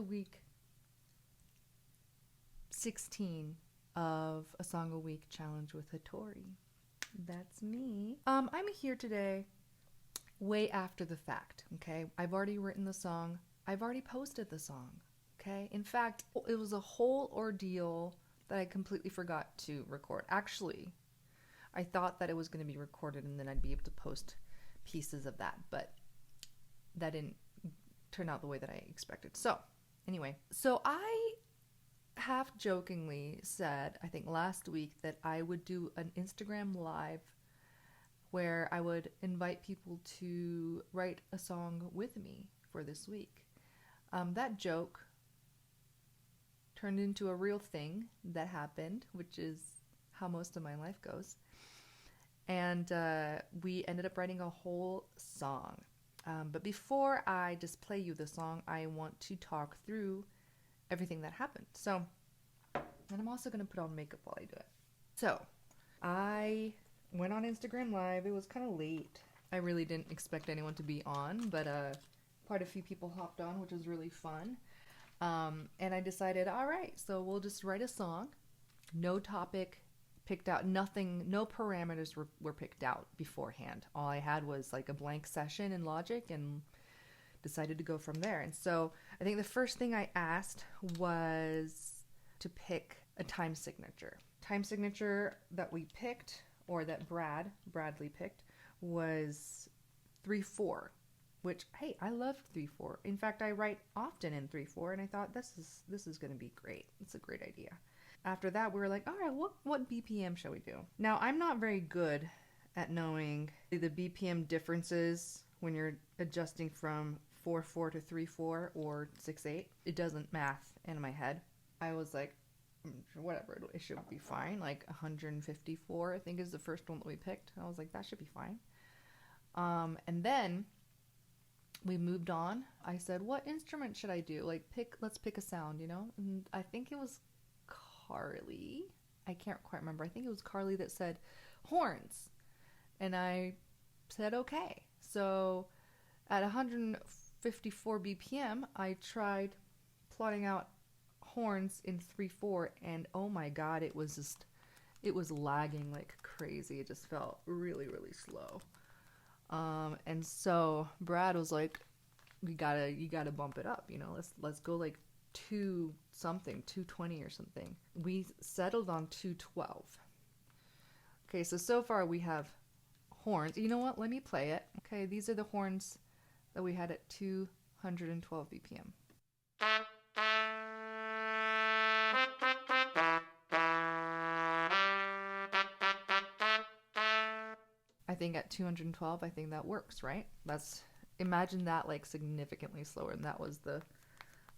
to week 16 of a Song a Week challenge with Hatori. That's me. I'm here today way after the fact, okay? I've already written the song. I've already posted the song, okay? In fact, it was a whole ordeal that I completely forgot to record. Actually, I thought that it was going to be recorded and then I'd be able to post pieces of that, but that didn't turn out the way that I expected. So, anyway, I half jokingly said, I think last week, that I would do an Instagram live where I would invite people to write a song with me for this week. That joke turned into a real thing that happened, which is how most of my life goes. And we ended up writing a whole song. But before I just play you the song, I want to talk through everything that happened. So, and I'm also going to put on makeup while I do it. So, I went on Instagram Live. It was kind of late. I really didn't expect anyone to be on, but quite a few people hopped on, which was really fun. And I decided, all right, so we'll just write a song. No topic picked out, nothing, no parameters were picked out beforehand. All I had was like a blank session in Logic and decided to go from there. And so I think the first thing I asked was to pick a time signature. Time signature that we picked, or that Bradley picked, was 3/4, which, hey, I love 3/4. In fact, I write often in 3/4, and I thought this is going to be great. It's a great idea. After that, we were like, all right, what BPM shall we do? Now, I'm not very good at knowing the BPM differences when you're adjusting from 4/4 to 3/4 or 6/8. It doesn't math in my head. I was like, whatever, it should be fine. Like 154, I think, is the first one that we picked. I was like, that should be fine. And then we moved on. I said, what instrument should I do? Like, let's pick a sound, And I think it was Carly. I can't quite remember. I think it was Carly that said horns. And I said, okay. So at 154 BPM, I tried plotting out horns in 3/4, and oh my god, it was lagging like crazy. It just felt really, really slow. And so Brad was like, you gotta bump it up, let's go like 220 or something. We settled on 212. Okay, so far we have horns. You know what? Let me play it. Okay, these are the horns that we had at 212 BPM. I think at 212, I think that works, right? Imagine that like significantly slower, and that was the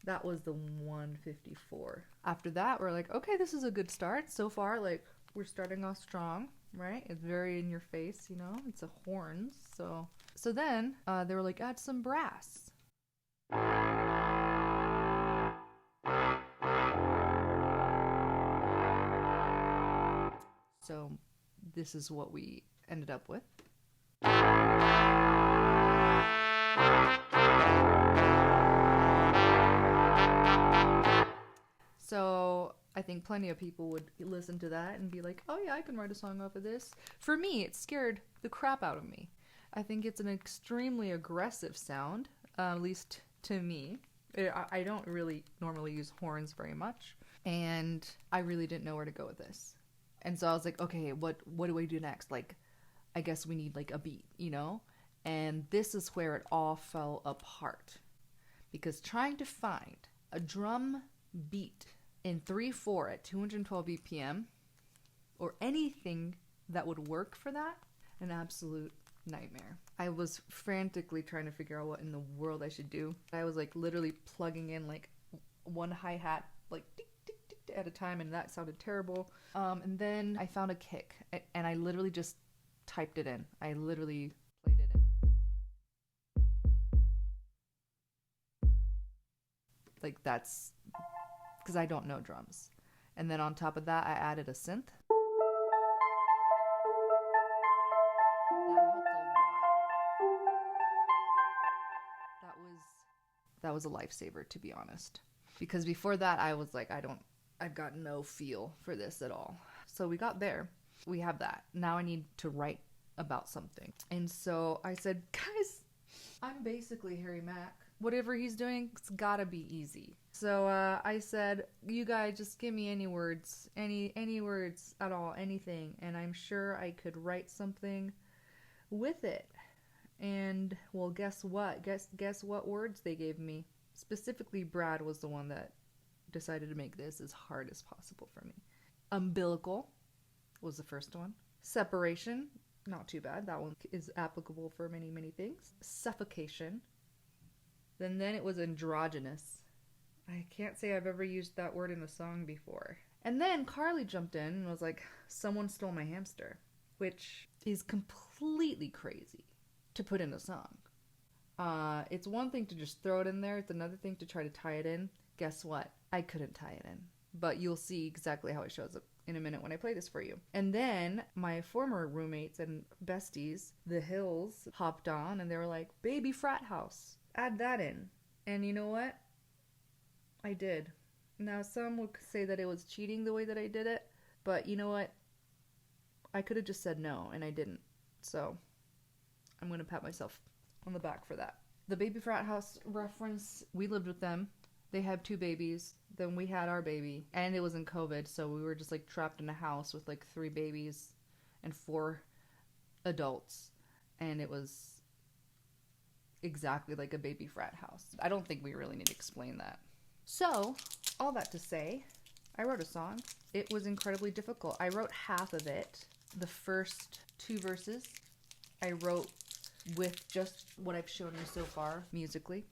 154. After that, we're like, okay, this is a good start. So far, like, we're starting off strong, right? It's very in your face, It's a horns. So then they were like, add some brass. So this is what we ended up with. So I think plenty of people would listen to that and be like, oh yeah, I can write a song off of this. For me, it scared the crap out of me. I think it's an extremely aggressive sound, at least to me. I don't really normally use horns very much, and I really didn't know where to go with this. And so I was like, okay, what do we do next? Like, I guess we need like a beat, And this is where it all fell apart. Because trying to find a drum beat in 3/4 at 212 BPM, or anything that would work for that, an absolute nightmare. I was frantically trying to figure out what in the world I should do. I was like literally plugging in like one hi-hat, like tick, tick, tick, at a time, and that sounded terrible. And then I found a kick, and I literally just typed it in. I literally played it in. Like, that's because I don't know drums. And then on top of that, I added a synth. That was a lifesaver, to be honest. Because before that, I was like, I've got no feel for this at all. So we got there. We have that. Now I need to write about something. And so I said, guys, I'm basically Harry Mack. Whatever he's doing, it's gotta be easy. So I said, you guys just give me any words, any words at all, anything. And I'm sure I could write something with it. And well, guess what? Guess what words they gave me? Specifically, Brad was the one that decided to make this as hard as possible for me. Umbilical was the first one. Separation, not too bad. That one is applicable for many, many things. Suffocation. Then it was androgynous. I can't say I've ever used that word in a song before. And then Carly jumped in and was like, someone stole my hamster, which is completely crazy to put in a song. It's one thing to just throw it in there. It's another thing to try to tie it in. Guess what? I couldn't tie it in. But you'll see exactly how it shows up in a minute when I play this for you. And then my former roommates and besties, the Hills, hopped on and they were like, baby frat house, add that in. And you know what? I did. Now some would say that it was cheating the way that I did it, but you know what? I could have just said no and I didn't. So I'm going to pat myself on the back for that. The baby frat house reference, we lived with them. They had 2 babies. Then we had our baby. And it was in COVID, so we were just like trapped in a house with like 3 babies and 4 adults. And it was exactly like a baby frat house. I don't think we really need to explain that. So, all that to say, I wrote a song. It was incredibly difficult. I wrote half of it. The first 2 verses I wrote with just what I've shown you so far musically.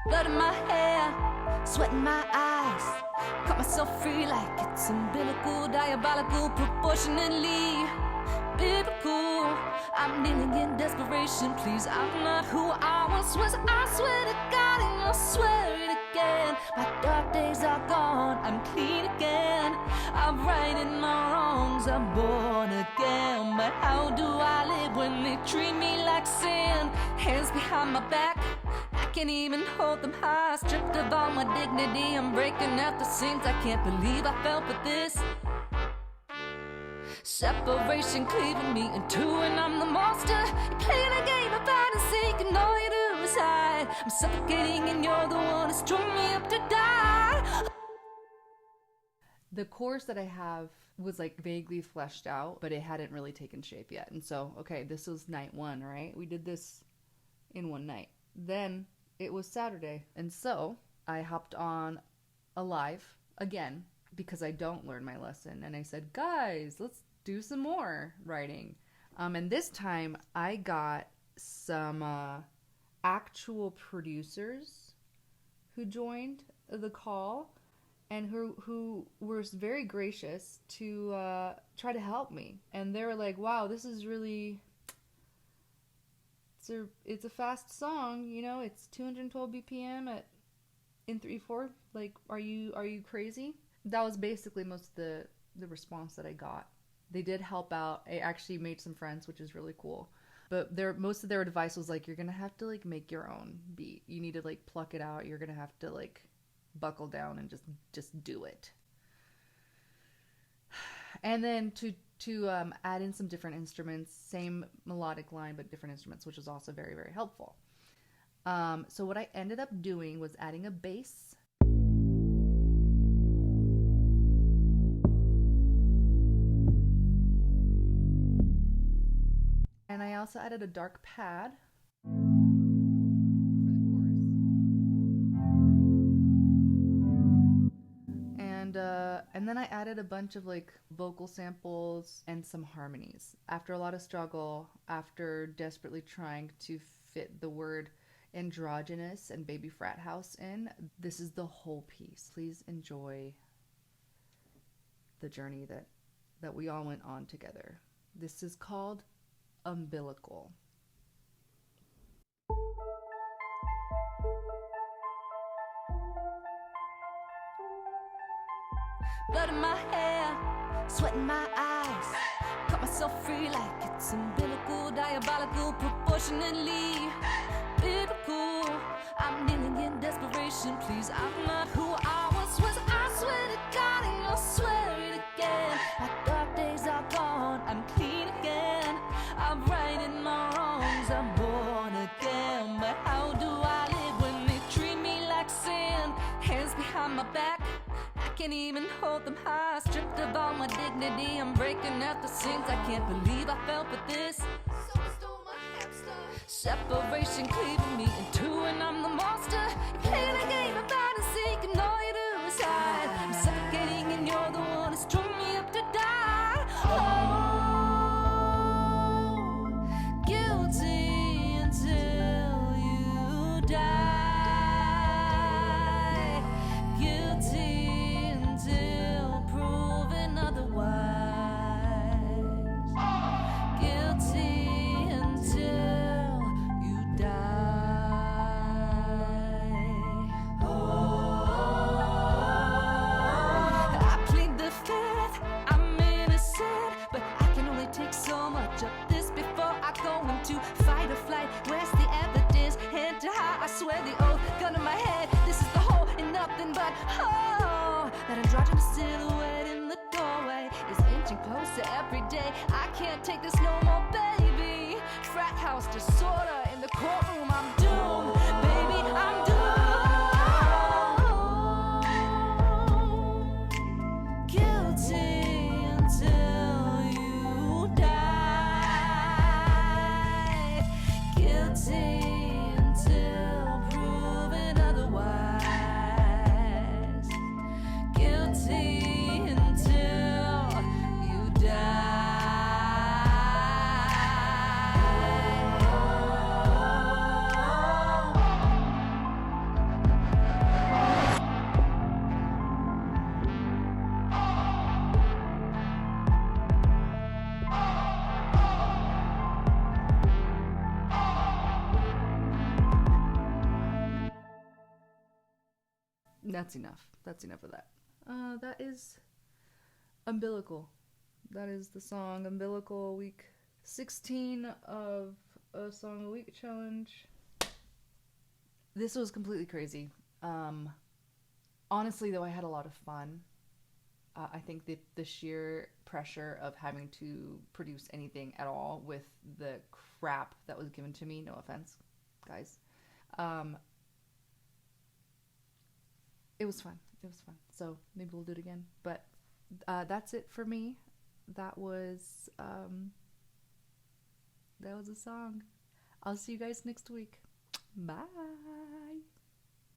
Blood in my hair, sweat in my eyes. Cut myself free like it's umbilical, diabolical, proportionately biblical. I'm kneeling in desperation, please. I'm not who I once was. I swear to God, and I'll swear it again. My dark days are gone, I'm clean again. I'm righting my wrongs, I'm born again. But how do I live when they treat me like sin? Hands behind my back, I can't even hold them high. Stripped of all my dignity, I'm breaking at the seams. I can't believe I fell for this. Separation cleaving me in 2 and I'm the monster. You're playing a game of hide and seek and all you do is hide. I'm suffocating and you're the one who strung me up to die. The chorus that I have was like vaguely fleshed out, but it hadn't really taken shape yet. And so, okay, this was night 1, right? We did this in one night. Then it was Saturday. And so I hopped on a live again because I don't learn my lesson. And I said, guys, let's do some more writing. And this time I got some actual producers who joined the call and who were very gracious to try to help me. And they were like, wow, this is really... It's a fast song, you know, it's 212 BPM in 3/4. Like, are you crazy? That was basically most of the response that I got. They did help out. I actually made some friends, which is really cool. But most of their advice was like, you're gonna have to like make your own beat. You need to like pluck it out. You're gonna have to like buckle down and just do it. And then to add in some different instruments, same melodic line, but different instruments, which was also very, very helpful. So what I ended up doing was adding a bass. And I also added a dark pad for the chorus. And then I added a bunch of like vocal samples and some harmonies. After a lot of struggle, after desperately trying to fit the word androgynous and baby frat house in, this is the whole piece. Please enjoy the journey that we all went on together. This is called Umbilical. Blood in my hair, sweat in my eyes. Cut myself free like it's umbilical, diabolical, proportionately biblical. I'm kneeling in desperation, please. I'm not who I once was. I swear to God, and I'll swear it again. My dark days are gone, I'm clean again. I'm righting my wrongs, I'm born again. But how do I live when they treat me like sin? Hands behind my back, I can't even hold them high. Stripped of all my dignity, I'm breaking at the seams. I can't believe I fell for this. Separation cleaving me in two, and I'm the monster. You're playing a game of hide and seek, and all you do is hide. I'm suffocating, and you're the one who strung me up to die. Oh, guilty until you die. Guilty until proven otherwise. Guilty until you die. I plead the fifth, I'm innocent, but I can only take so much of this before I go into fight or flight. Where's the evidence? Hand to high, I swear the oath, gun in my head. This is the whole and nothing but that androgynous silhouette in the doorway is inching closer every day. I can't take this no more, baby. Frat house disorder in the courtroom. I'm doomed, baby. I'm doomed. Guilty until you die. Guilty until proven otherwise. Guilty until you die. That's enough. That's enough of that. That is Umbilical. That is the song Umbilical, week 16 of a Song a Week challenge. This was completely crazy. Honestly, though, I had a lot of fun. I think that the sheer pressure of having to produce anything at all with the crap that was given to me, no offense, guys, it was fun. It was fun. So maybe we'll do it again. But that's it for me. That was a song. I'll see you guys next week. Bye.